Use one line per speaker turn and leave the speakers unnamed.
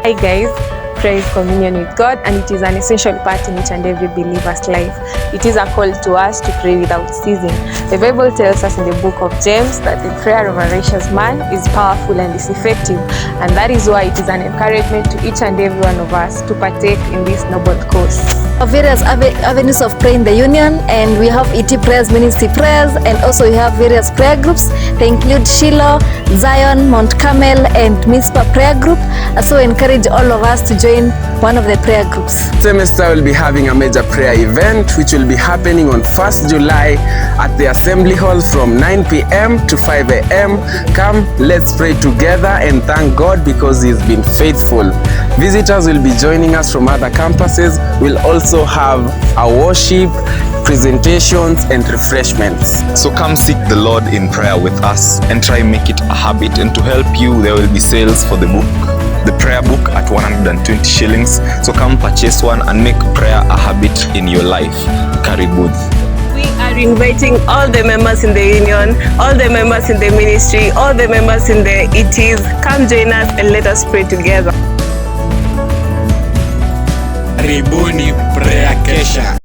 Hi guys, prayer is communion with God, and it is an essential part in each and every believer's life. It is a call to us to pray without ceasing. The Bible tells us in the book of James that the prayer of a righteous man is powerful and is effective, and that is why it is an encouragement to each and every one of us to partake in this noble cause.
Various avenues of prayer in the union, and we have ET prayers, ministry prayers, and also we have various prayer groups. They include Shiloh, Zion, Mount Carmel, and Mizpah prayer group. So encourage all of us to join one of the prayer groups.
Semester will be having a major prayer event which will be happening on 1st July at the Assembly Hall from 9 p.m. to 5 a.m. Come, let's pray together and thank God because He's been faithful. Visitors will be joining us from other campuses. We'll also have a worship, presentations and refreshments.
So come seek the Lord in prayer with us and try make it a habit. And to help you, there will be sales for the book, the prayer book at 120 shillings. So come purchase one and make prayer a habit in your life. Karibuni.
We are inviting all the members in the union, all the members in the ministry, all the members in the ETs. Come join us and let us pray together.
Karibuni prayer Kesha.